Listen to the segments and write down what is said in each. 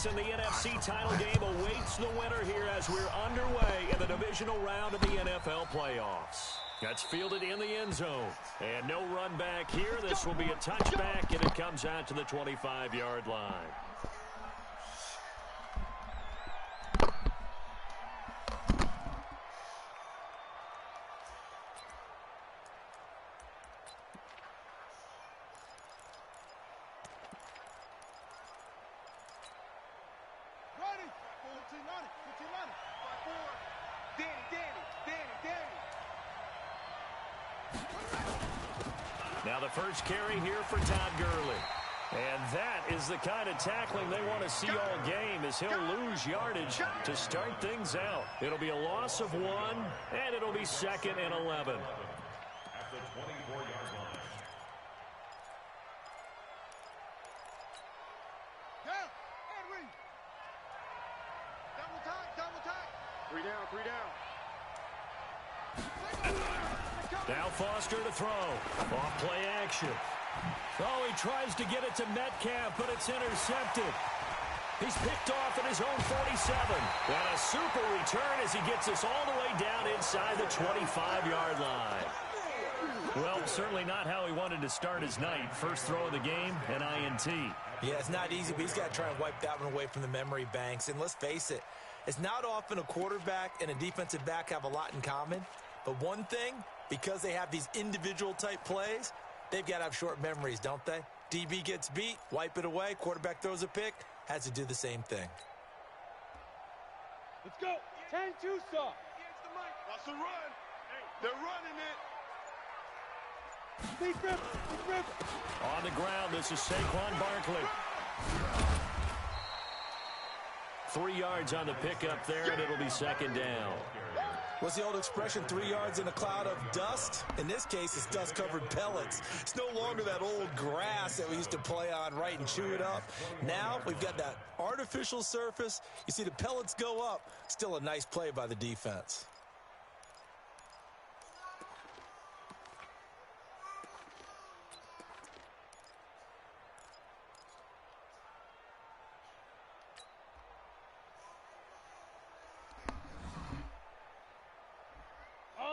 points, and the NFC title game awaits the winner here as we're underway in the divisional round of the NFL playoffs. That's fielded in the end zone. And no run back here. This will be a touchback, and it comes out to the 25-yard line. Now the first carry here for Todd Gurley. And that is the kind of tackling they want to see all game, as he'll lose yardage to start things out. It'll be a loss of 1, and it'll be 2nd and 11. At the 24-yard line. Double time. 3 down. Now Foster to throw. Off play action. Oh, he tries to get it to Metcalf, but it's intercepted. He's picked off at his own 47. And a super return as he gets us all the way down inside the 25-yard line. Well, certainly not how he wanted to start his night. First throw of the game, an INT. Yeah, it's not easy, but he's got to try and wipe that one away from the memory banks. And let's face it, it's not often a quarterback and a defensive back have a lot in common. But one thing, because they have these individual type plays, they've got to have short memories, don't they? DB gets beat, wipe it away, quarterback throws a pick, has to do the same thing. Let's go. 10-2 stop. Watch the run. They're running it. On the ground, this is Saquon Barkley. 3 yards on the pickup there, and it'll be 2nd down. What's the old expression, 3 yards in a cloud of dust? In this case, it's dust-covered pellets. It's no longer that old grass that we used to play on, right, and chew it up. Now we've got that artificial surface. You see the pellets go up. Still a nice play by the defense.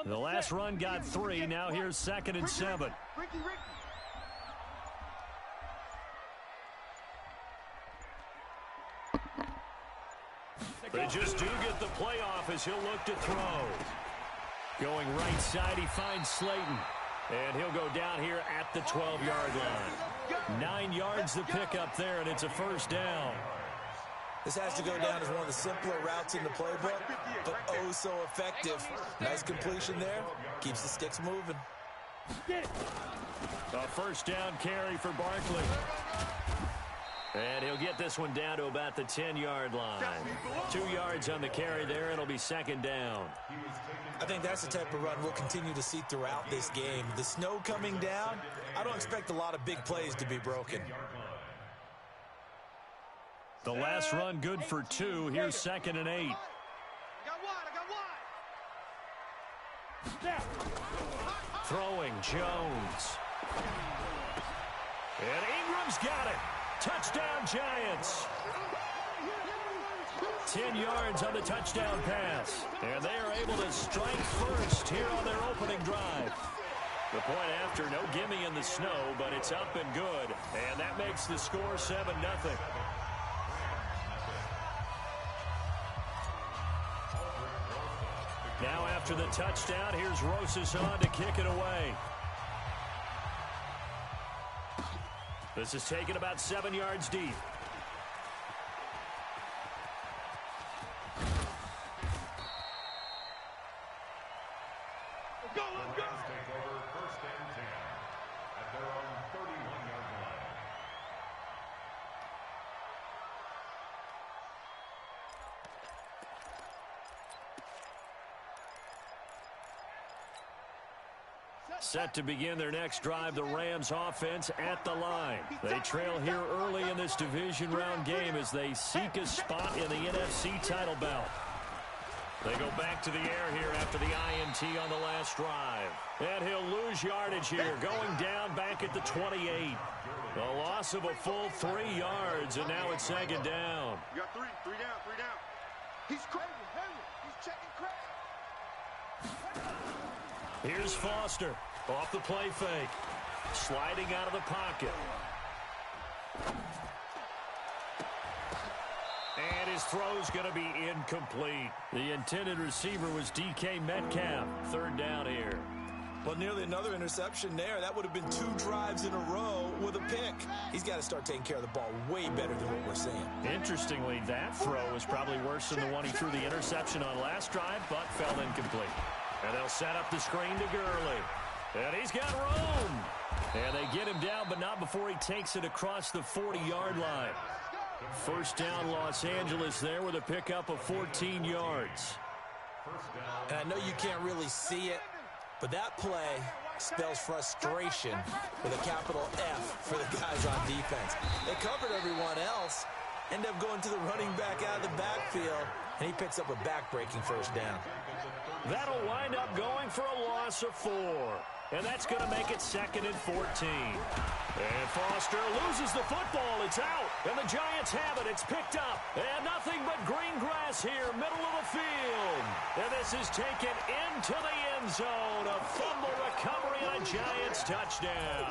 The last run got 3. Now here's 2nd and 7. They just do get the playoff as he'll look to throw. Going right side, he finds Slayton. And he'll go down here at the 12-yard line. 9 yards to pick up there, and it's a first down. This has to go down as one of the simpler routes in the playbook, but oh so effective. Nice completion there. Keeps the sticks moving. A first down carry for Barkley. And he'll get this one down to about the 10-yard line. 2 yards on the carry there. It'll be 2nd down. I think that's the type of run we'll continue to see throughout this game. The snow coming down, I don't expect a lot of big plays to be broken. The last run good for 2. Here's 2nd and 8. Throwing Jones. And Ingram's got it. Touchdown Giants. 10 yards on the touchdown pass. And they are able to strike first here on their opening drive. The point after, no gimme in the snow, but it's up and good. And that makes the score 7-0. Now after the touchdown, here's Rosas on to kick it away. This is taken about 7 yards deep. Let's go. Take over 1st and 10 at their own 31-yard line. Set to begin their next drive, the Rams offense at the line. They trail here early in this division round game as they seek a spot in the NFC title bout. They go back to the air here after the INT on the last drive. And he'll lose yardage here, going down back at the 28. A loss of a full 3 yards, and now it's second down. You got three down. He's crazy. He's checking crazy. Here's Foster off the play fake. Sliding out of the pocket. And his throw's going to be incomplete. The intended receiver was DK Metcalf. Third down here. Well, nearly another interception there. That would have been 2 drives in a row with a pick. He's got to start taking care of the ball way better than what we're seeing. Interestingly, that throw was probably worse than the one he threw the interception on last drive, but fell incomplete. And they'll set up the screen to Gurley. And he's got room. And they get him down, but not before he takes it across the 40-yard line. First down, Los Angeles there with a pickup of 14 yards. And I know you can't really see it, but that play spells frustration with a capital F for the guys on defense. They covered everyone else, end up going to the running back out of the backfield, and he picks up a back-breaking first down. That'll wind up going for a loss of 4. And that's going to make it 2nd and 14. And Foster loses the football. It's out. And the Giants have it. It's picked up. And nothing but green grass here, middle of the field. And this is taken into the end zone. A fumble recovery and a Giants touchdown.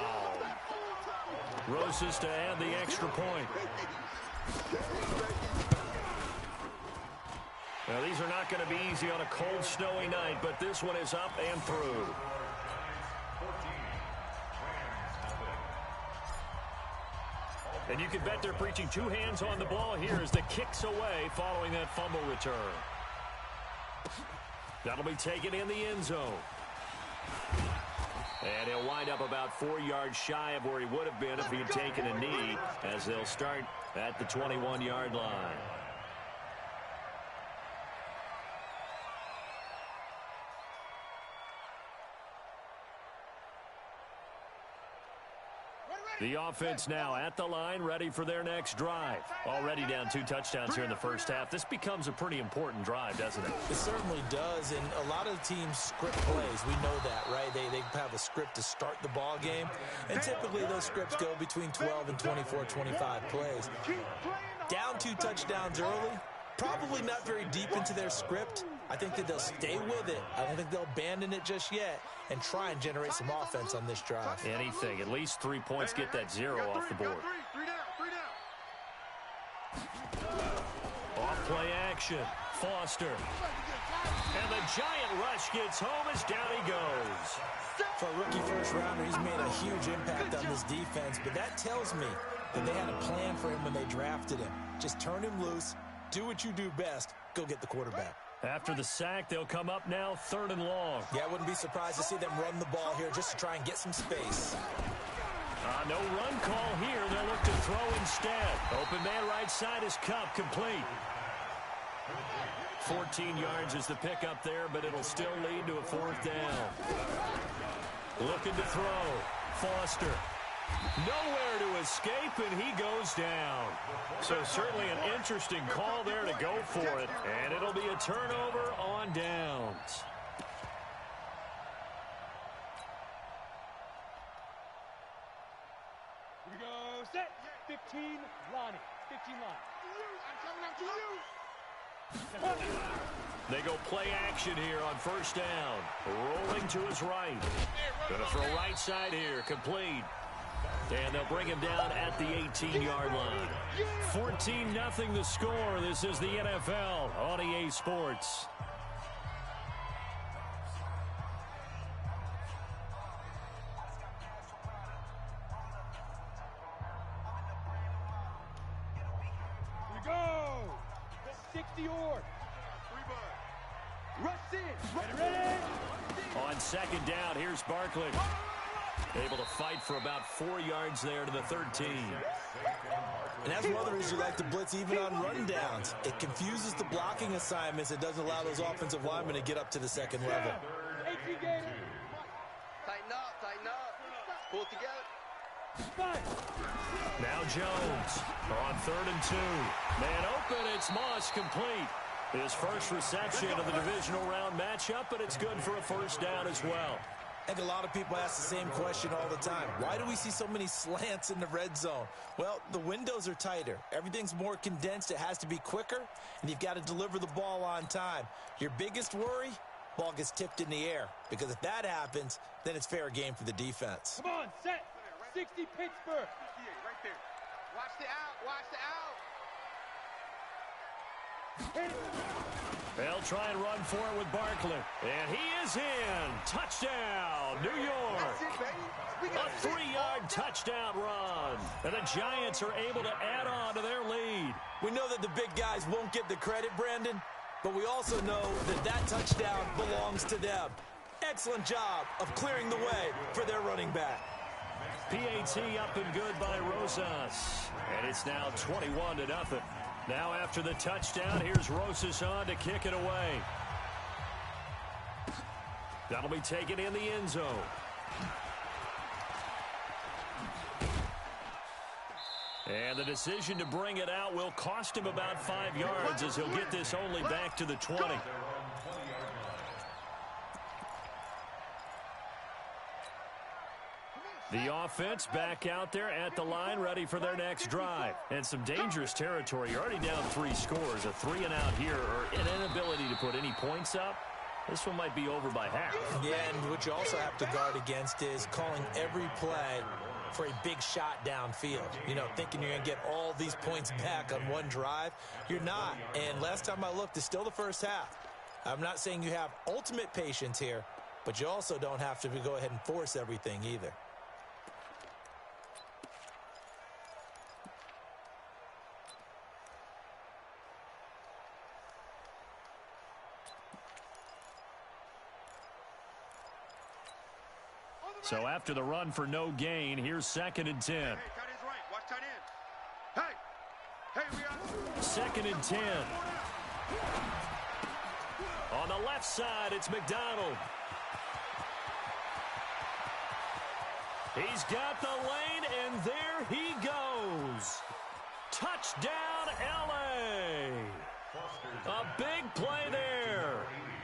Roses to add the extra point. Now, these are not going to be easy on a cold, snowy night, but this one is up and through. And you can bet they're preaching 2 hands on the ball here as the kick's away following that fumble return. That'll be taken in the end zone. And he'll wind up about 4 yards shy of where he would have been if he had taken a knee, as they'll start at the 21-yard line. The offense now at the line, ready for their next drive. Already down 2 touchdowns here in the first half. This becomes a pretty important drive, doesn't it? It certainly does, and a lot of teams script plays. We know that, right? They have a script to start the ball game, and typically those scripts go between 12 and 24, 25 plays. Down 2 touchdowns early, probably not very deep into their script. I think that they'll stay with it. I don't think they'll abandon it just yet and try and generate some offense on this drive. Anything. At least 3 points, get that 0 off the board. Off play action. Foster. And the giant rush gets home as down he goes. For a rookie first rounder, he's made a huge impact on this defense, but that tells me that they had a plan for him when they drafted him. Just turn him loose, do what you do best, go get the quarterback. After the sack, they'll come up now 3rd and long. Yeah, I wouldn't be surprised to see them run the ball here just to try and get some space. No run call here. They'll look to throw instead. Open man right side is Cup, complete. 14 yards is the pickup there, but it'll still lead to a 4th down. Looking to throw. Foster. Nowhere to escape, and he goes down. So certainly an interesting call there to go for it, and it'll be a turnover on downs. Here we go, set, 15, Lonnie, 15 line. I'm coming up to you. They go play action here on 1st down. Rolling to his right. Gonna throw right side here, complete. And they'll bring him down at the 18-yard line. 14-0 the score. This is the NFL on EA Sports. Here we go. 60 or. Rush in. Ready. On 2nd down, here's Barkley. Able to fight for about 4 yards there to the 13. And that's one of the reasons you like to blitz even on rundowns. It confuses the blocking assignments. It doesn't allow those offensive linemen to get up to the 2nd level. Tighten up. Pull it together. Now Jones on 3rd and 2. Man open, it's Moss, complete. His first reception of the divisional round matchup, but it's good for a 1st down as well. I think a lot of people ask the same question all the time. Why do we see so many slants in the red zone? Well, the windows are tighter. Everything's more condensed. It has to be quicker, and you've got to deliver the ball on time. Your biggest worry? Ball gets tipped in the air, because if that happens, then it's fair game for the defense. Come on, set. 60 Pittsburgh. 58, right there. Watch the out. Watch the out. They'll try and run for it with Barkley. And he is in. Touchdown, New York. That's it, baby. We got A 3-yard touchdown run. And the Giants are able to add on to their lead. We know that the big guys won't get the credit, Brandon, but we also know that that touchdown belongs to them. Excellent job of clearing the way for their running back. PAT up and good by Rosas. And it's now 21-0. Now after the touchdown, here's Rosas on to kick it away. That'll be taken in the end zone. And the decision to bring it out will cost him about 5 yards as he'll get this only back to the 20. The offense back out there at the line, ready for their next drive. And some dangerous territory. You're already down 3 scores. A 3-and-out here, or an inability to put any points up. This one might be over by half. Yeah, and what you also have to guard against is calling every play for a big shot downfield. You know, thinking you're going to get all these points back on one drive. You're not. And last time I looked, it's still the first half. I'm not saying you have ultimate patience here, but you also don't have to go ahead and force everything either. So after the run for no gain, here's 2nd and 10. Hey, tight end's right. Watch tight end. Hey, we are. 2nd and 10. On the left side, it's McDonald. He's got the lane, and there he goes. Touchdown, L.A. A big play there.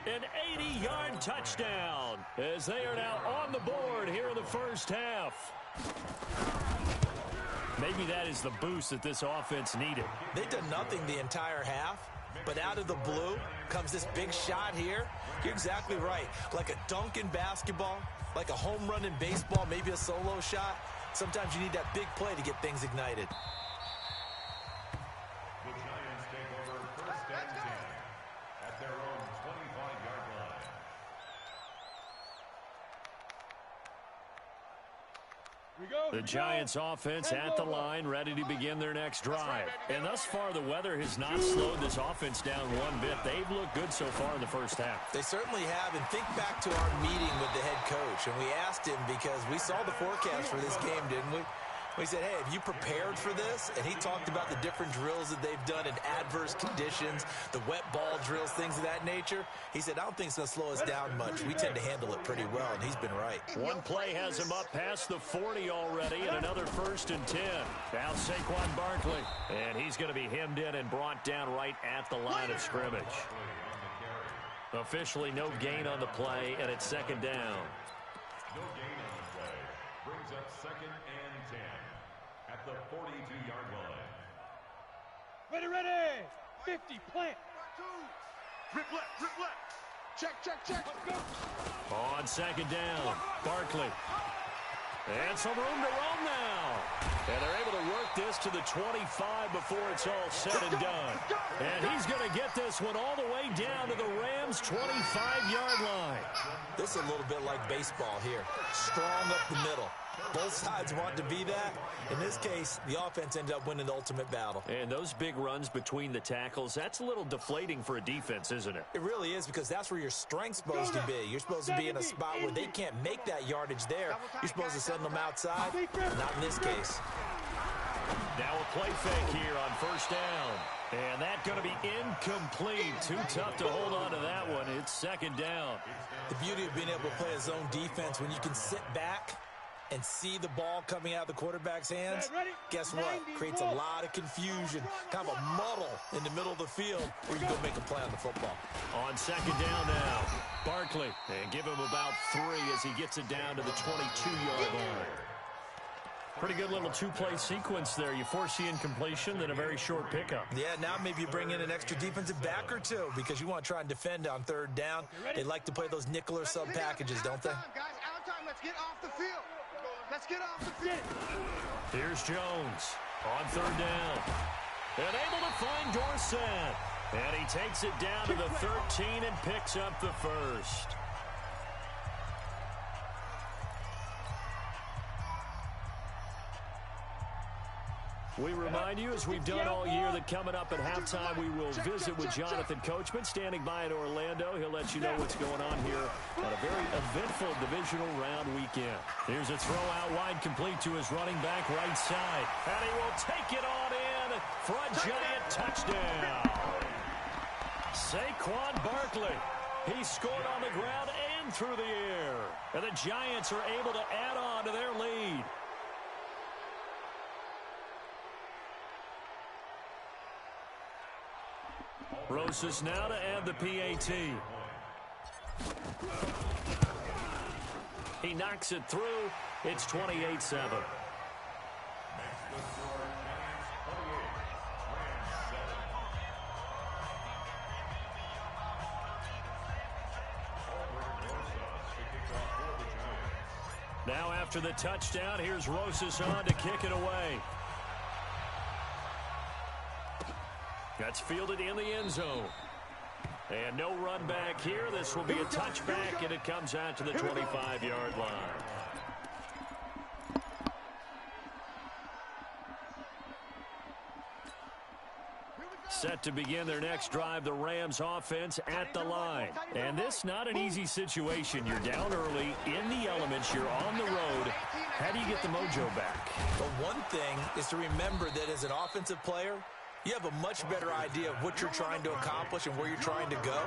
An 80-yard touchdown as they are now on the board here in the first half. Maybe that is the boost that this offense needed. They've done nothing the entire half, but out of the blue comes this big shot here. You're exactly right. Like a dunk in basketball, like a home run in baseball, maybe a solo shot. Sometimes you need that big play to get things ignited. The Giants take over 1st and 10 at their own 25-yard line. The Giants offense at the line, ready to begin their next drive. And thus far, the weather has not slowed this offense down one bit. They've looked good so far in the first half. They certainly have. And think back to our meeting with the head coach. And we asked him, because we saw the forecast for this game, didn't we? We said, hey, have you prepared for this? And he talked about the different drills that they've done in adverse conditions, the wet ball drills, things of that nature. He said, I don't think it's going to slow us down much. We tend to handle it pretty well, and he's been right. One play has him up past the 40 already, and another 1st and 10. Now Saquon Barkley, and he's going to be hemmed in and brought down right at the line of scrimmage. Officially no gain on the play, and it's 2nd down. No gain on the play. Brings up 2nd and 10 at the 42-yard line. Ready. 50, plant. Rip left. Check. Let's go. On 2nd down, Barkley. And some room to roam now. And they're able to work this to the 25 before it's all said and done. And he's going to get this one all the way down to the Rams' 25-yard line. This is a little bit like baseball here. Strong up the middle. Both sides want to be that. In this case, the offense ended up winning the ultimate battle. And those big runs between the tackles, that's a little deflating for a defense, isn't it? It really is, because that's where your strength's supposed to be. You're supposed to be in a spot where they can't make that yardage there. You're supposed to send them outside. Not in this case. Now a play fake here on 1st down. And that's going to be incomplete. Too tough to hold on to that one. It's 2nd down. The beauty of being able to play a zone defense when you can sit back and see the ball coming out of the quarterback's hands, guess what? Creates a lot of confusion, kind of a muddle in the middle of the field where you go make a play on the football. On second down now, Barkley. And give him about 3 as he gets it down to the 22-yard line. Pretty good little two-play sequence there. You force the incompletion, then a very short pickup. Yeah, now maybe you bring in an extra defensive back or two because you want to try and defend on third down. They like to play those nickel or sub packages, don't they? Guys, out time. Let's get off the field. Let's get off the field. Here's Jones on third down. And able to find Dorsett. And he takes it down to the 13 and picks up the first. We remind you, as we've done all year, that coming up at halftime, we will visit with Jonathan Coachman, standing by in Orlando. He'll let you know what's going on here on a very eventful divisional round weekend. Here's a throw out wide, complete to his running back right side. And he will take it on in for a giant touchdown. Saquon Barkley. He scored on the ground and through the air. And the Giants are able to add on to their lead. Rosas now to add the PAT. He knocks it through. It's 28-7. Now after the touchdown, here's Rosas on to kick it away. That's fielded in the end zone. And no run back here. This will be a touchback, and it comes out to the 25-yard line. Set to begin their next drive, the Rams offense at the line. And this not an easy situation. You're down early, in the elements, you're on the road. How do you get the mojo back? But one thing is to remember that as an offensive player, you have a much better idea of what you're trying to accomplish and where you're trying to go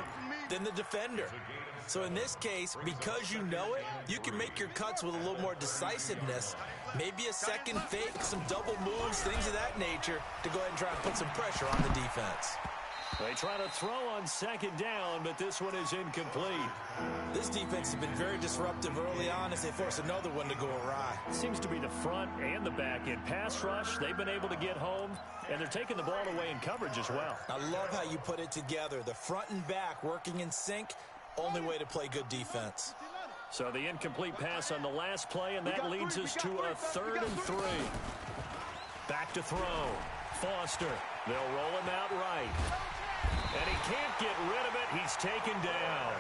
than the defender. So in this case, because you know it, you can make your cuts with a little more decisiveness, maybe a second fake, some double moves, things of that nature, to go ahead and try and put some pressure on the defense. They try to throw on second down, but this one is incomplete. This defense has been very disruptive early on as they force another one to go awry. Seems to be the front and the back end. Pass rush, they've been able to get home, and they're taking the ball away in coverage as well. I love how you put it together. The front and back working in sync, only way to play good defense. So the incomplete pass on the last play, and that leads us to a 3rd and 3. Back to throw. Foster. They'll roll him out right. And he can't get rid of it. He's taken down.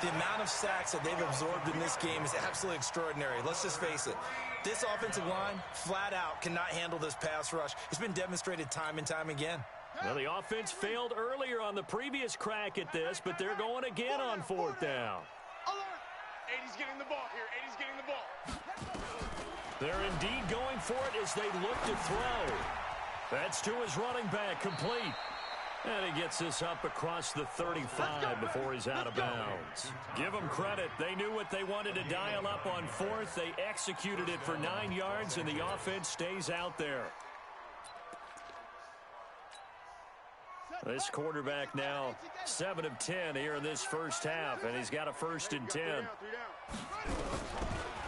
The amount of sacks that they've absorbed in this game is absolutely extraordinary. Let's just face it. This offensive line, flat out, cannot handle this pass rush. It's been demonstrated time and time again. Well, the offense failed earlier on the previous crack at this, but they're going again on 4th down. Alert! 80's getting the ball here. 80's getting the ball. They're indeed going for it as they look to throw. That's to his running back, complete. And he gets this up across the 35 before he's out of bounds. Give them credit. They knew what they wanted to dial up on 4th. They executed it for 9 yards, and the offense stays out there. This quarterback now 7 of 10 here in this first half, and he's got a 1st and 10.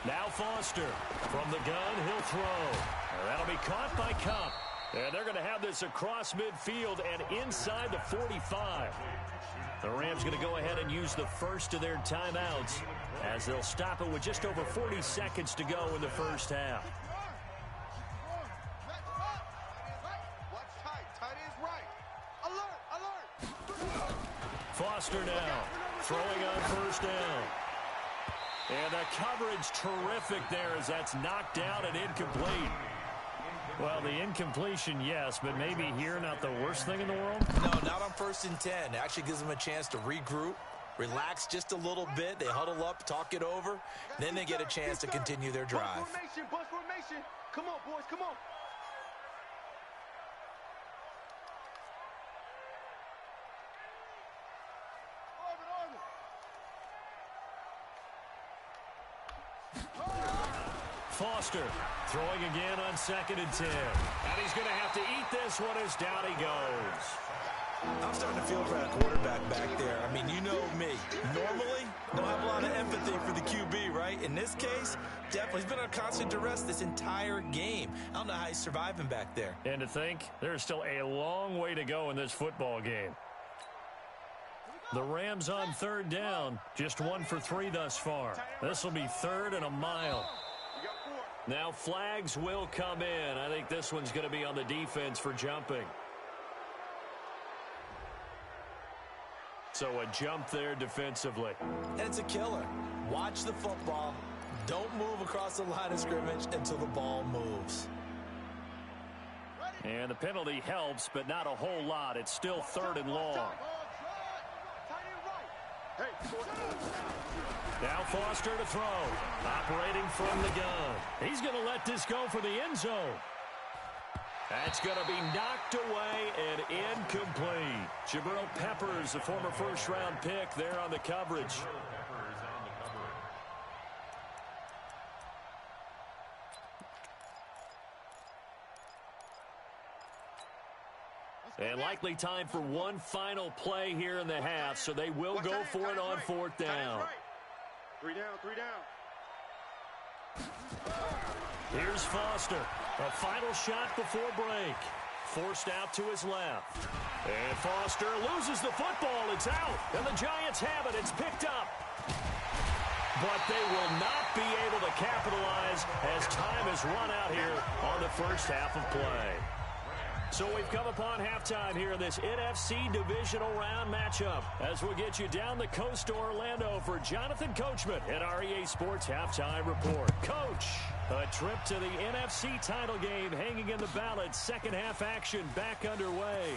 Now Foster from the gun, he'll throw. And that'll be caught by Cup. And they're going to have this across midfield and inside the 45. The Rams going to go ahead and use the first of their timeouts as they'll stop it with just over 40 seconds to go in the first half. Foster now throwing on 1st down. And the coverage terrific there as that's knocked down and incomplete. Well, the incompletion, yes, but maybe here not the worst thing in the world? No, not on 1st and 10. It actually gives them a chance to regroup, relax just a little bit. They huddle up, talk it over. Then they get a chance to continue their drive. Bus formation. Come on, boys, come on. Foster throwing again on 2nd and 10. And he's going to have to eat this one as down he goes. I'm starting to feel for that quarterback back there. I mean, you know me. Normally, don't have a lot of empathy for the QB, right? In this case, definitely. He's been on constant duress this entire game. I don't know how he's surviving back there. And to think, there's still a long way to go in this football game. The Rams on 3rd down, just 1 for 3 thus far. This will be 3rd and a mile. Now flags will come in. I think this one's going to be on the defense for jumping. So a jump there defensively. And it's a killer. Watch the football. Don't move across the line of scrimmage until the ball moves. And the penalty helps, but not a whole lot. It's still 3rd and long. Now Foster to throw. Operating from the gun. He's going to let this go for the end zone. That's going to be knocked away and incomplete. Jabril Peppers, the former first-round pick, there on the coverage. And likely time for one final play here in the half, so they will go for it on 4th down. 3 down, 3 down. Here's Foster. A final shot before break. Forced out to his left. And Foster loses the football. It's out. And the Giants have it. It's picked up. But they will not be able to capitalize as time has run out here on the first half of play. So we've come upon halftime here in this NFC Divisional Round matchup as we'll get you down the coast to Orlando for Jonathan Coachman at our EA Sports Halftime Report. Coach, a trip to the NFC title game hanging in the balance. Second half action back underway.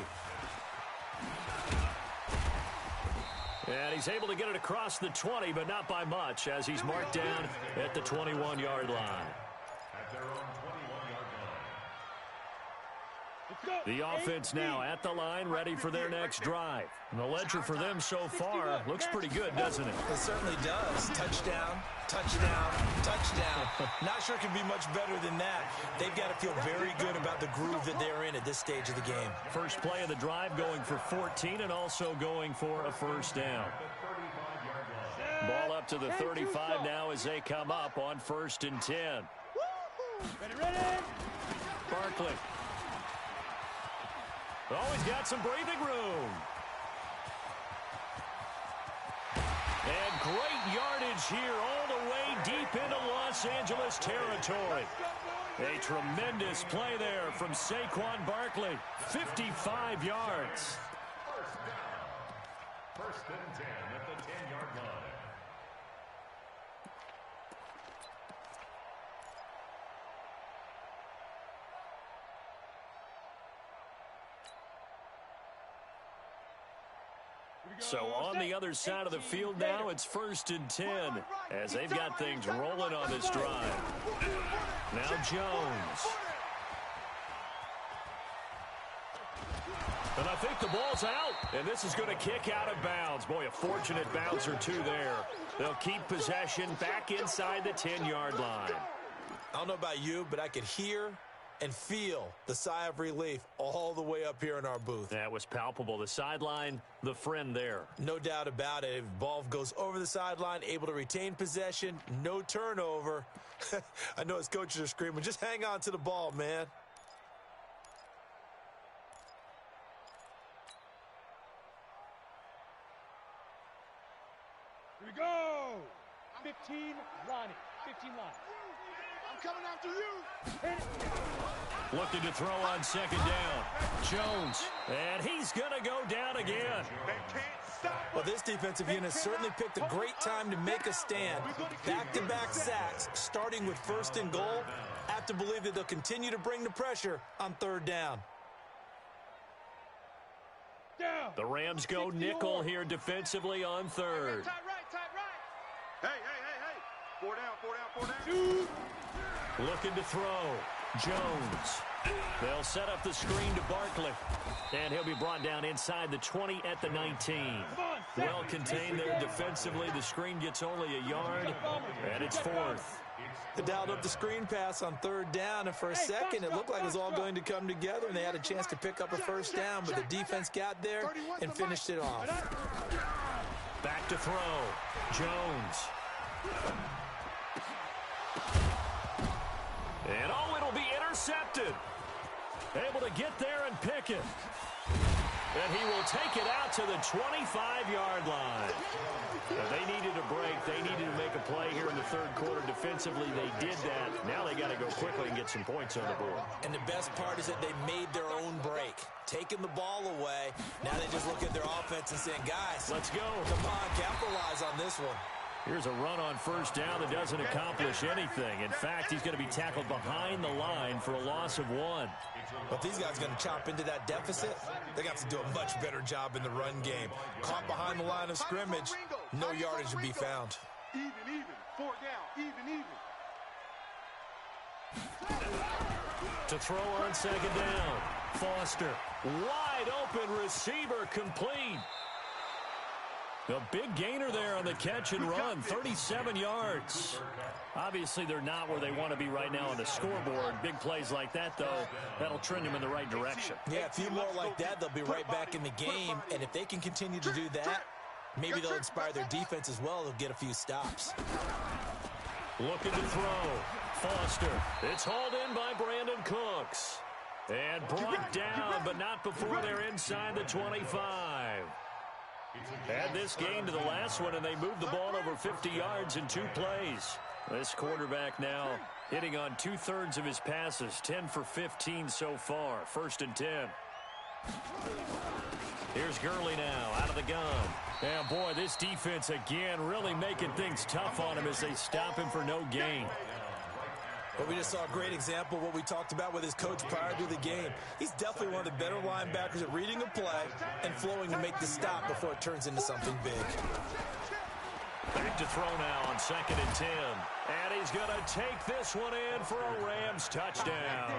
And he's able to get it across the 20, but not by much as he's marked down at the 21-yard line. The offense now at the line, ready for their next drive. And the ledger for them so far looks pretty good, doesn't it? It certainly does. Touchdown, touchdown, touchdown. Not sure it can be much better than that. They've got to feel very good about the groove that they're in at this stage of the game. First play of the drive going for 14 and also going for a first down. Ball up to the 35 now as they come up on 1st and 10. Ready. Barkley. Oh, he's got some breathing room. And great yardage here all the way deep into Los Angeles territory. A tremendous play there from Saquon Barkley. 55 yards. First down. 1st and 10 at the 10-yard line. So on the other side of the field now, it's 1st and 10 as they've got things rolling on this drive. Now Jones. And I think the ball's out, and this is going to kick out of bounds. Boy, a fortunate bounce or two there. They'll keep possession back inside the 10-yard line. I don't know about you, but I could hear and feel the sigh of relief all the way up here in our booth. That was palpable. The sideline, the friend there. No doubt about it. If ball goes over the sideline, able to retain possession, no turnover. I know his coaches are screaming, just hang on to the ball, man. Here we go. 15, Lonnie. 15 line. I'm coming after you. Looking to throw on 2nd down. Jones. And he's going to go down again. They can't stop. Well, this defensive unit certainly picked a great time to make a stand. Back-to-back sacks, starting with 1st and goal. I have to believe that they'll continue to bring the pressure on 3rd down. Down. The Rams go nickel here defensively on 3rd. Tight right. Hey. 4 down. Looking to throw. Jones. They'll set up the screen to Barkley. And he'll be brought down inside the 20 at the 19. Well contained there defensively. The screen gets only a yard. And it's 4th. They dialed up the screen pass on third down, and for a second, it looked like it was all going to come together, and they had a chance to pick up a first down, but the defense got there and finished it off. Back to throw. Jones. And it'll be intercepted. Able to get there and pick it. And he will take it out to the 25-yard line. Now, they needed a break. They needed to make a play here in the third quarter. Defensively, they did that. Now they got to go quickly and get some points on the board. And the best part is that they made their own break. Taking the ball away. Now they just look at their offense and saying, guys, let's go. Come on, capitalize on this one. Here's a run on first down that doesn't accomplish anything. In fact, he's going to be tackled behind the line for a loss of 1. But these guys are going to chop into that deficit. They got to do a much better job in the run game. Caught behind the line of scrimmage, no yardage to be found. Even, 4 down, even. To throw on second down. Foster, wide open receiver, complete. The big gainer there on the catch and run, 37 yards. Obviously, they're not where they want to be right now on the scoreboard. Big plays like that, though, that'll trend them in the right direction. Yeah, a few more like that, they'll be right back in the game. And if they can continue to do that, maybe they'll inspire their defense as well. They'll get a few stops. Looking to throw. Foster. It's hauled in by Brandon Cooks. And brought down, but not before they're inside the 25. Add this game to the last one, and they moved the ball over 50 yards in 2 plays. This quarterback now hitting on 2/3 of his passes, 10 for 15 so far. 1st and 10. Here's Gurley now out of the gun. And, boy, this defense again really making things tough on him as they stop him for no gain. But we just saw a great example of what we talked about with his coach prior to the game. He's definitely one of the better linebackers at reading a play and flowing to make the stop before it turns into something big. Back to throw now on 2nd and 10. And he's going to take this one in for a Rams touchdown.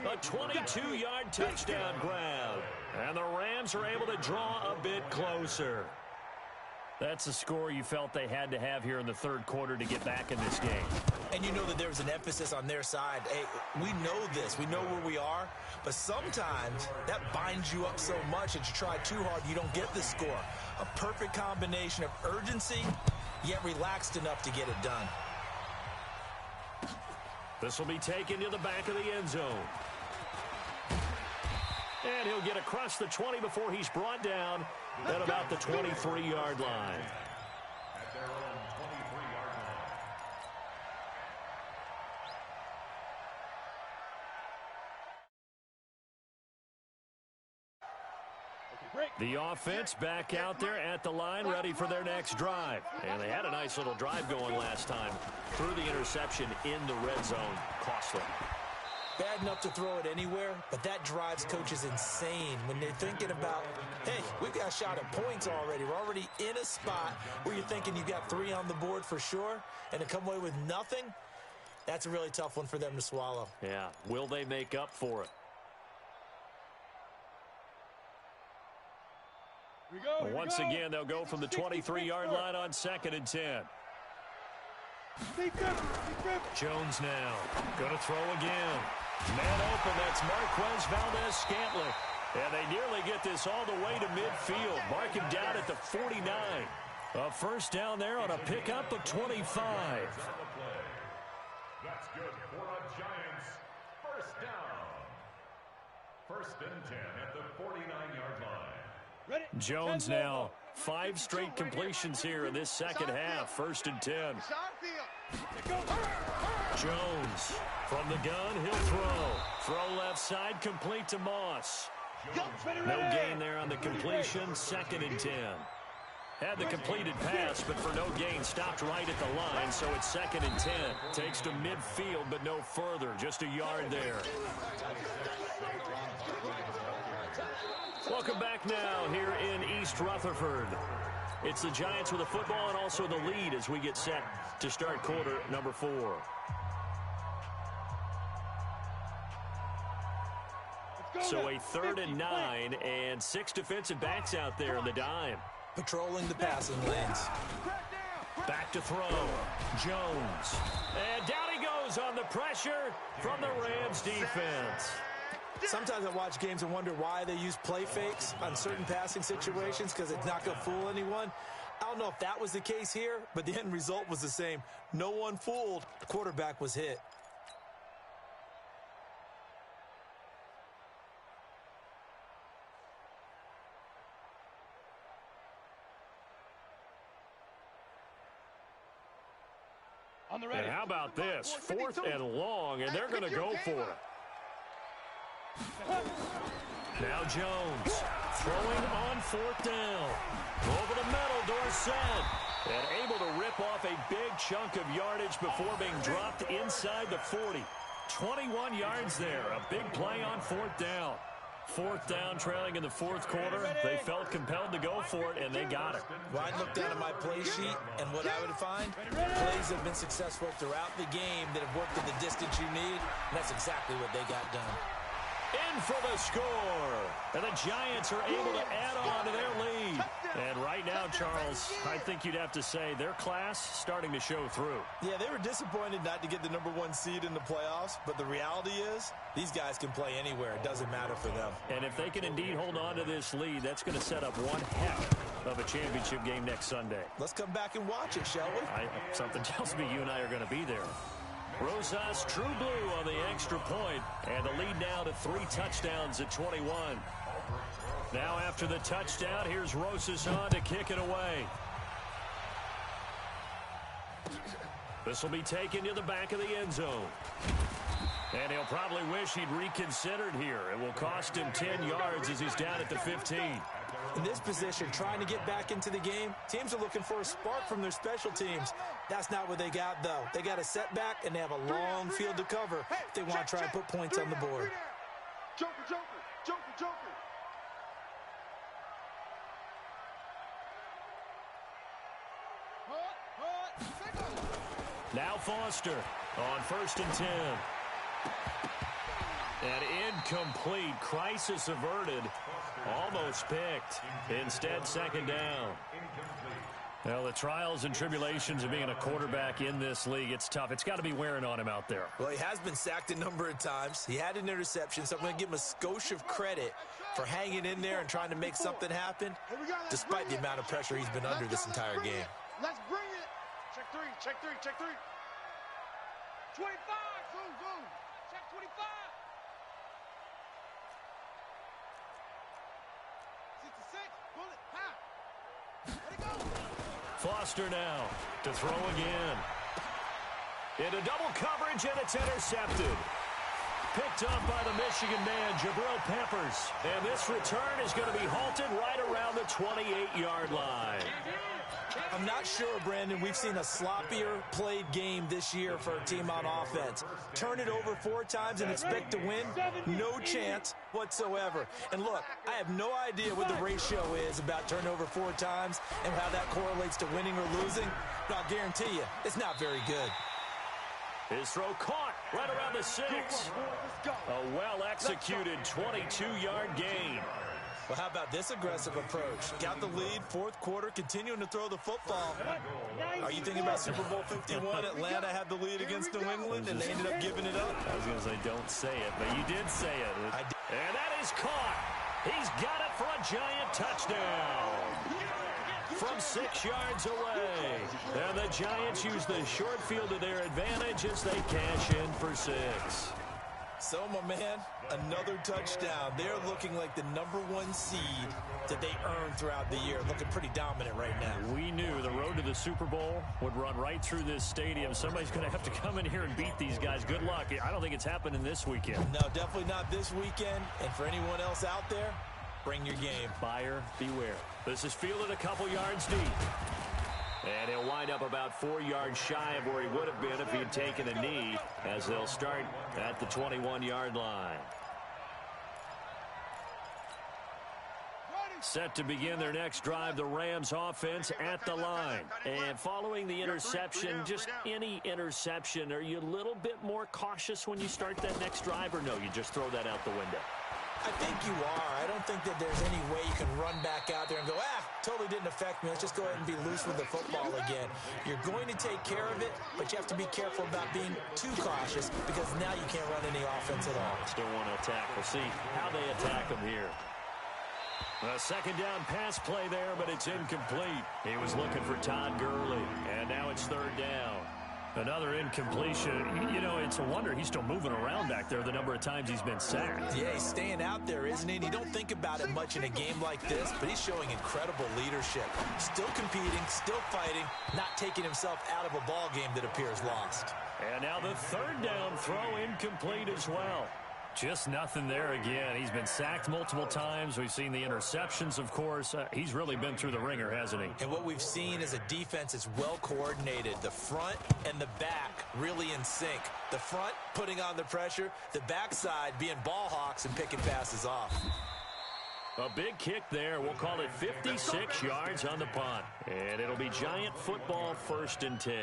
A 22-yard touchdown grab. And the Rams are able to draw a bit closer. That's a score you felt they had to have here in the third quarter to get back in this game. And you know that there's an emphasis on their side. Hey, we know this. We know where we are. But sometimes that binds you up so much that you try too hard, you don't get the score. A perfect combination of urgency, yet relaxed enough to get it done. This will be taken to the back of the end zone. And he'll get across the 20 before he's brought down at about the 23-yard line. At their own 23-yard line. The offense back out there at the line, ready for their next drive. And they had a nice little drive going last time. Threw the interception in the red zone. Costly. Bad enough to throw it anywhere, but that drives coaches insane when they're thinking about, hey, we've got a shot at points already. We're already in a spot where you're thinking you've got 3 on the board for sure, and to come away with nothing, that's a really tough one for them to swallow. Yeah, will they make up for it? Once again, they'll go from the 23-yard line on 2nd and 10. Jones now. Going to throw again. Man open, that's Marquez Valdez-Scantling. And they nearly get this all the way to midfield. Mark him down at the 49. A first down there on a pickup of 25. That's good for the Giants. First down. 1st and 10 at the 49-yard line. Jones now. 5 straight completions here in this second half. 1st and 10. Jones from the gun. He'll throw. Throw left side, complete to Moss. No gain there on the completion. 2nd and 10. Had the completed pass, but for no gain, stopped right at the line, so it's 2nd and 10. Takes to midfield, but no further. Just a yard there. Welcome back now here in East Rutherford. It's the Giants with the football and also the lead as we get set to start quarter number 4. So a 3rd and 9 and 6 defensive backs out there in the dime. Patrolling the passing lanes. Back to throw. Jones. And down he goes on the pressure from the Rams defense. Sometimes I watch games and wonder why they use play fakes on certain passing situations because it's not going to fool anyone. I don't know if that was the case here, but the end result was the same. No one fooled. The quarterback was hit. And how about this? 4th and long, and they're going to go for it. Now Jones throwing on 4th down. Over the middle, Dorsett. And able to rip off a big chunk of yardage before being dropped inside the 40. 21 yards there. A big play on 4th down. 4th down, trailing in the 4th quarter. They felt compelled to go for it, and they got it. Well, I'd look down at my play sheet, and what I would find, plays have been successful throughout the game that have worked at the distance you need, and that's exactly what they got done. In for the score. And the Giants are able to add on to their lead. And right now, Charles, I think you'd have to say their class starting to show through. Yeah, they were disappointed not to get the #1 seed in the playoffs, but the reality is these guys can play anywhere. It doesn't matter for them. And if they can indeed hold on to this lead, that's going to set up one heck of a championship game next Sunday. Let's come back and watch it, shall we? Something tells me you and I are going to be there. Rosas true blue on the extra point, and the lead now to 3 touchdowns at 21. Now after the touchdown, here's Rosas on to kick it away. This will be taken to the back of the end zone. And he'll probably wish he'd reconsidered here. It will cost him 10 yards as he's down at the 15. In this position, trying to get back into the game, teams are looking for a spark from their special teams. That's not what they got, though. They got a setback, and they have a long field to cover if they want to try and put points on the board. Joker, Joker, Joker, Joker. Now Foster on 1st and 10. And incomplete. Crisis averted. Almost picked. Instead, 2nd down. Well, the trials and tribulations of being a quarterback in this league, it's tough. It's got to be wearing on him out there. Well, he has been sacked a number of times. He had an interception, so I'm going to give him a skosh of credit for hanging in there and trying to make something happen, despite the amount of pressure he's been under this entire game. Let's bring it. Check 3, check 3, check 3. 25, go, go. Check 25. 66, bullet, half. Let it go. Foster now to throw again. Into double coverage, and it's intercepted. Picked up by the Michigan man, Jabril Peppers. And this return is going to be halted right around the 28-yard line. I'm not sure, Brandon, we've seen a sloppier played game this year for a team on offense. Turn it over 4 times and expect to win? No chance whatsoever. And look, I have no idea what the ratio is about turnover 4 times and how that correlates to winning or losing, but I'll guarantee you, it's not very good. His throw caught right around the 6. A well-executed 22-yard gain. Well, how about this aggressive approach? Got the lead, 4th quarter, continuing to throw the football. Are you thinking about Super Bowl 51? Atlanta had the lead against New England, and they ended up giving it up. I was going to say, don't say it, but you did say it. And that is caught. He's got it for a Giant touchdown. From 6 yards away. And the Giants use the short field to their advantage as they cash in for 6. So, my man, another touchdown. They're looking like the #1 seed that they earned throughout the year. Looking pretty dominant right now. We knew the road to the Super Bowl would run right through this stadium. Somebody's going to have to come in here and beat these guys. Good luck. I don't think it's happening this weekend. No, definitely not this weekend. And for anyone else out there, bring your game. Buyer beware. This is fielded a couple yards deep. And he'll wind up about 4 yards shy of where he would have been if he had taken a knee, as they'll start at the 21-yard line. Set to begin their next drive, the Rams offense at the line. And following the interception, just any interception, are you a little bit more cautious when you start that next drive, or no, you just throw that out the window? I think you are. I don't think that there's any way you can run back out there and go, totally didn't affect me. Let's just go ahead and be loose with the football again. You're going to take care of it, but you have to be careful about being too cautious because now you can't run any offense at all. Still want to attack. We'll see how they attack them here. A second down pass play there, but it's incomplete. He was looking for Todd Gurley, and now it's third down. Another incompletion. You know, it's a wonder he's still moving around back there the number of times he's been sacked. Yeah, he's staying out there, isn't he? And you don't think about it much in a game like this, but he's showing incredible leadership. Still competing, still fighting, not taking himself out of a ball game that appears lost. And now the third down throw incomplete as well. Just nothing there again. He's been sacked multiple times. We've seen the interceptions, of course. He's really been through the ringer, hasn't he? And what we've seen is a defense that's well coordinated. The front and the back really in sync. The front putting on the pressure. The backside being ball hawks and picking passes off. A big kick there. We'll call it 56 yards on the punt. And it'll be Giant football 1st and 10.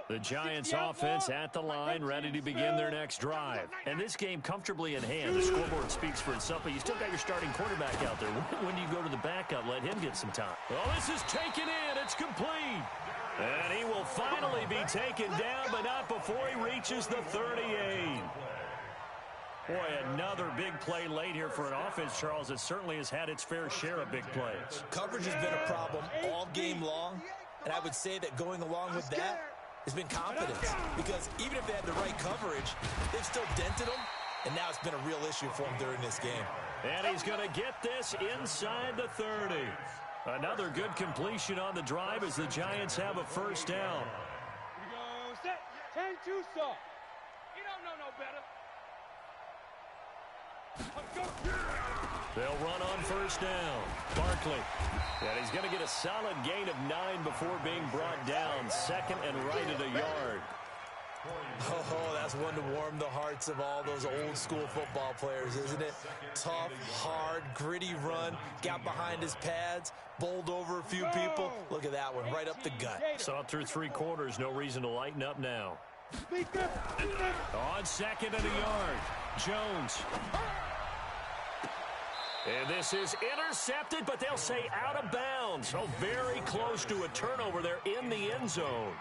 The Giants offense at the line, ready to begin their next drive. And this game comfortably in hand. The scoreboard speaks for itself, but you still got your starting quarterback out there. When do you go to the backup? Let him get some time. Well, this is taken in. It's complete. And he will finally be taken down, but not before he reaches the 38. Boy, another big play late here for an offense, Charles. It certainly has had its fair share of big plays. Coverage has been a problem all game long, and I would say that going along with that has been confidence, because even if they had the right coverage, they've still dented them, and now it's been a real issue for them during this game. And he's going to get this inside the 30. Another good completion on the drive as the Giants have a first down. Here we go, set, 10-2 stop. You don't know no better. They'll run on first down. Barkley. And he's going to get a solid gain of 9 before being brought down. 2nd and right at a yard. Oh, that's one to warm the hearts of all those old school football players, isn't it? Tough, hard, gritty run. Got behind his pads. Bowled over a few people. Look at that one, right up the gut. Saw it through 3 quarters. No reason to lighten up now. On 2nd and a yard. Jones. And this is intercepted, but they'll say out of bounds. Oh, very close to a turnover there in the end zone.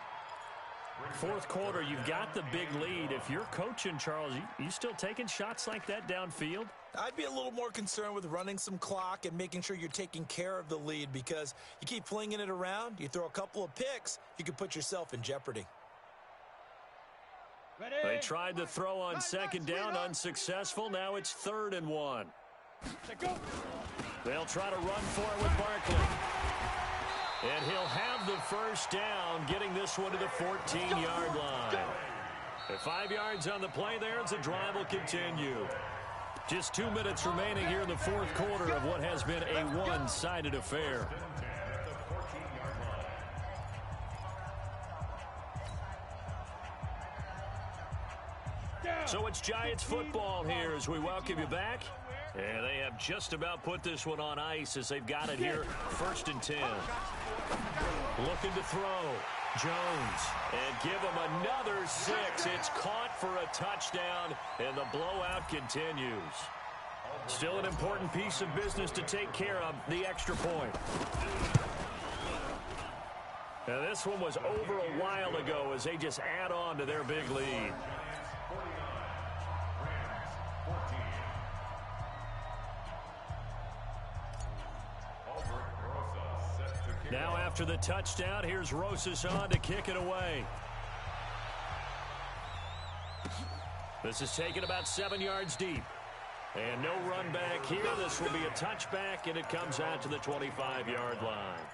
4th quarter, you've got the big lead. If you're coaching, Charles, you still taking shots like that downfield? I'd be a little more concerned with running some clock and making sure you're taking care of the lead, because you keep flinging it around, you throw a couple of picks, you could put yourself in jeopardy. They tried the throw on 2nd down, unsuccessful. Now it's 3rd and 1. They'll try to run for it with Barkley. And he'll have the first down, getting this one to the 14-yard line. At 5 yards on the play there, as the drive will continue. Just 2 minutes remaining here in the 4th quarter of what has been a one-sided affair. So it's Giants football here as we welcome you back. And they have just about put this one on ice as they've got it here. 1st and 10. Looking to throw. Jones. And give him another 6. It's caught for a touchdown, and the blowout continues. Still an important piece of business to take care of, the extra point. Now this one was over a while ago as they just add on to their big lead. Now after the touchdown, here's Rosas on to kick it away. This is taken about 7 yards deep. And no run back here. This will be a touchback, and it comes out to the 25-yard line.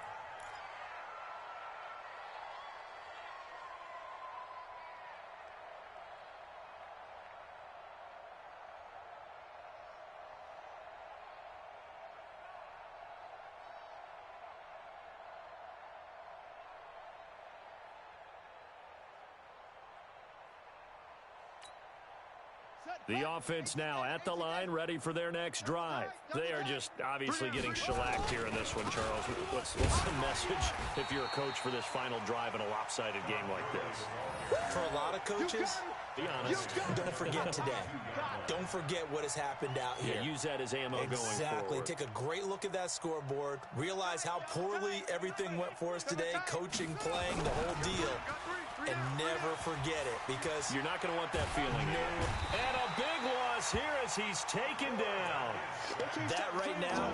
The offense now at the line, ready for their next drive. They are just obviously getting shellacked here in this one, Charles. What's the message if you're a coach for this final drive in a lopsided game like this? For a lot of coaches, Be honest. Don't forget today. Don't forget what has happened out here. Yeah, use that as ammo going forward. Exactly. Take a great look at that scoreboard. Realize how poorly everything went for us today. Coaching, playing, the whole deal. And never forget it, because you're not going to want that feeling. No. And a big loss here as he's taken down. That right now,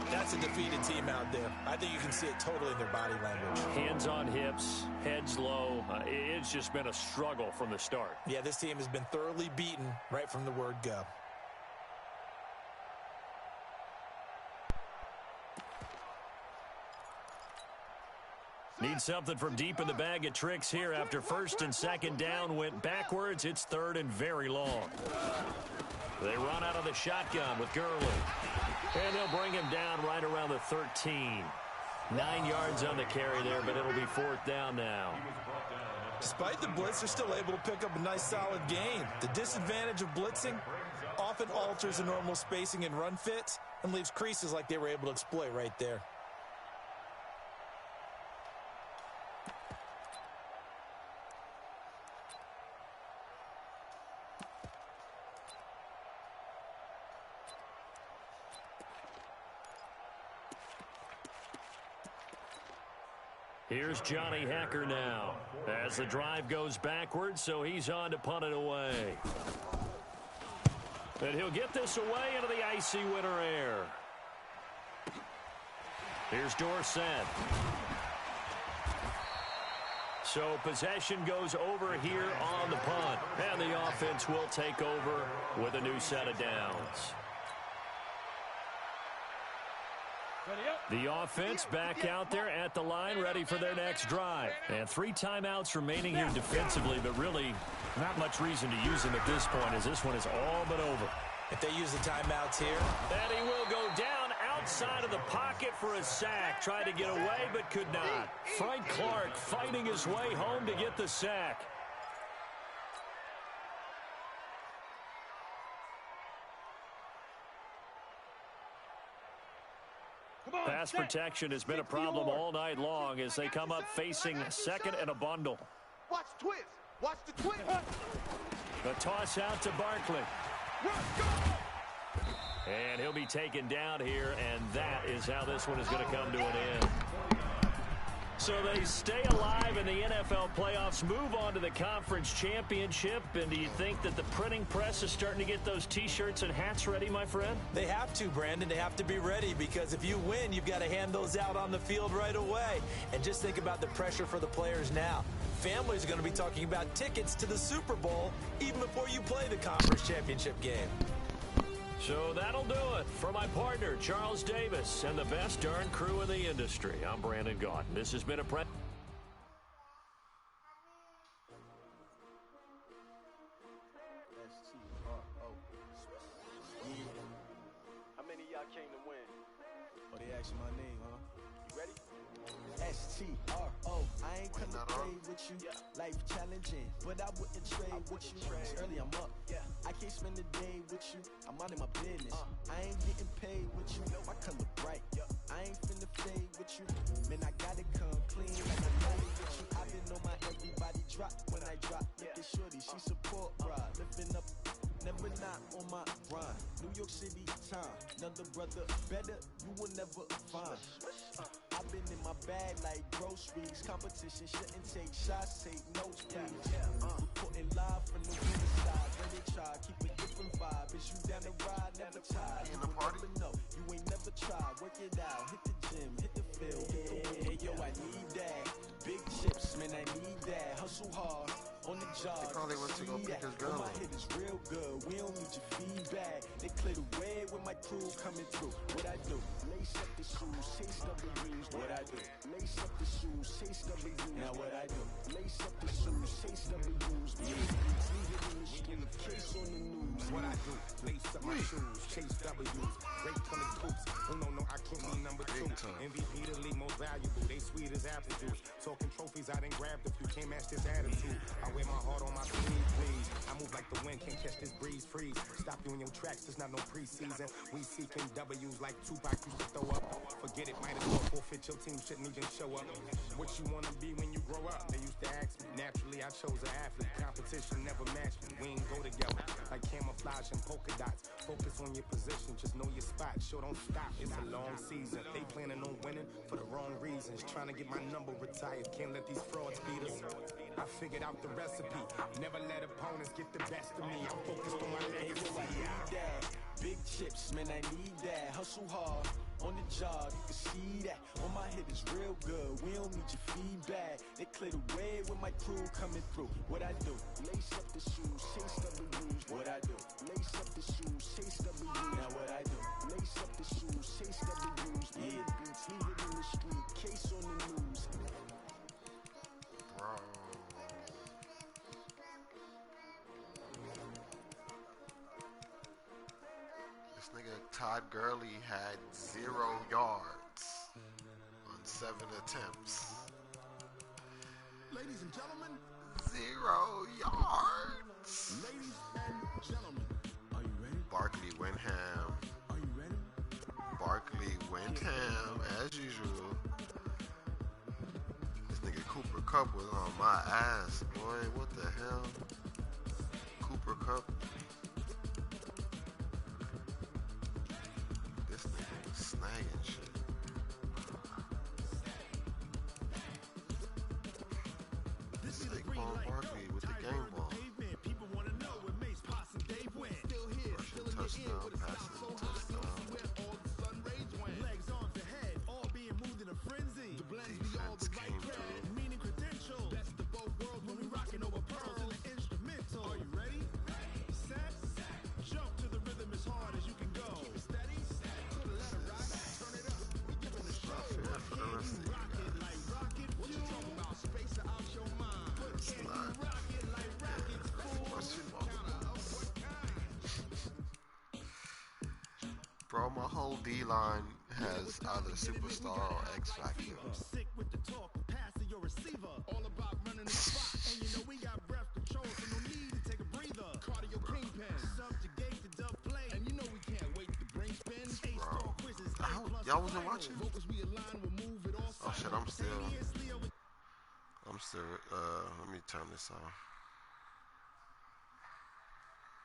that's a defeated team out there. I think you can see it totally in their body language. Hands on hips, heads low. It's just been a struggle from the start. Yeah, this team has been thoroughly beaten right from the word go. Need something from deep in the bag of tricks here after first and second down went backwards. It's third and very long. They run out of the shotgun with Gurley. And they'll bring him down right around the 13. 9 yards on the carry there, but it'll be fourth down now. Despite the blitz, they're still able to pick up a nice solid gain. The disadvantage of blitzing often alters the normal spacing and run fits and leaves creases like they were able to exploit right there. Here's Johnny Hecker now as the drive goes backwards, so he's on to punt it away. And he'll get this away into the icy winter air. Here's Dorsett. So possession goes over here on the punt, and the offense will take over with a new set of downs. The offense back out there at the line, ready for their next drive. And 3 timeouts remaining here defensively, but really not much reason to use them at this point, as this one is all but over. If they use the timeouts here. And he will go down outside of the pocket for a sack. Tried to get away, but could not. Frank Clark fighting his way home to get the sack. Pass protection has been a problem all night long as they come up facing second and a bundle. Watch twist. Watch the twist. The toss out to Barkley. And he'll be taken down here, and that is how this one is going to come to an end. So they stay alive in the NFL playoffs, move on to the conference championship. And do you think that the printing press is starting to get those T-shirts and hats ready, my friend? They have to, Brandon. They have to be ready, because if you win, you've got to hand those out on the field right away. And just think about the pressure for the players now. Families are going to be talking about tickets to the Super Bowl even before you play the conference championship game. So that'll do it for my partner, Charles Davis, and the best darn crew in the industry. I'm Brandon Gaudin. This has been a How many of y'all came to win? Oh, they asking my name, huh? You ready? H2h. I ain't come to play with you. Life challenging, but I wouldn't trade with you. It's early, I'm up. I can't spend the day with you. I'm out in my business. I ain't getting paid with you. My color bright. I ain't finna fade with you. Man, I gotta come clean like a light with you. I've been on my everybody drop when I drop. Look at shorty, she support ride. Living up, never not on my grind. New York City time. Another brother better, you will never find. I've been in my bag like groceries. Competition shouldn't take shots, take notes, please. Reporting live from the winter side. When they try, keep a different vibe. Is you down the ride, never tired. You will never know, you ain't never tried. Work it out, hit the gym, hit the field. Hey, yo, I need that. Big chips, man, I need that. Hustle hard, on the job. They probably went to go pick his girl My up. hit is real good, we don't need your feedback. They clear the way with my crew coming through. What I do? Lace up the shoes, chase W's. What I do? Lace up the shoes, chase W's. Now what I do? Lace up the shoes, chase W's. Leave it in the street, case on the news. What I do, lace up my shoes, chase W's, great color coops. Oh no, I can't be number 2. MVP the league most valuable. They sweet as apple juice. Talking trophies, I done grabbed a few. Can't match this attitude. I wear my heart on my sleeve, please. I move like the wind, can't catch this breeze. Freeze. Stop doing your tracks, there's not no preseason. We seeking W's like Tupac used to throw up. Forget it, might as well forfeit. Your team shouldn't even show up. What you wanna be when you grow up? They used to ask me. Naturally, I chose an athlete. Competition never matched me. We ain't go together like camouflage and polka dots. Focus on your position, just know your spot. Sure, don't stop. It's a long season. They planning on winning for the wrong reasons. Trying to get my number retired. Can't let these frauds beat us. I figured out the recipe. Never let opponents get the best of me. I'm focused on my legacy. Big chips, man, I need that. Hustle hard on the job, you can see that. On my head is real good. We don't need your feedback. They clear the way with my crew coming through. What I do? Lace up the shoes, chase W's. What I do? Lace up the shoes, chase W's. Now what I do? Lace up the shoes, chase W's. Yeah, beats, leave it in the street, case on the news. Bro. This nigga Todd Gurley had 0 yards on 7 attempts. Ladies and gentlemen, 0 yards. Ladies and gentlemen, are you ready? Barkley Windham. Are you ready? Barkley Windham, as usual. This nigga Cooper Kupp was on my ass, boy. What the hell? Cooper Kupp. This nigga was snagging shit. Saquon Barkley with the game ball. People want to know what makes Pots and Dave win. Still here, Rushing touchdown, passing touchdown. Legs, arms, and head, all being moved in a frenzy. The blends be all the right credit, meaning credentials. Best of both worlds when we rocking over pearls in the instrumental. Are you ready? Set, jump to the rhythm as hard as you can go. Keep it steady, to the letter rock, turn it up. We giving the show. Rocket like rocket fuel. What you talking about? Space out your mind. Rocket like rockets, fool. Bro, my whole D-line has either superstar or X Factor. Sick with the talk, pass to your receiver. All about running the spot, and you know we got breath control, so no need to take a breather. Cardio kingpin, subjugate the dub play, and you know we can't wait to bring spin. Bro, y'all wasn't watching? Oh shit, I'm still, let me turn this off.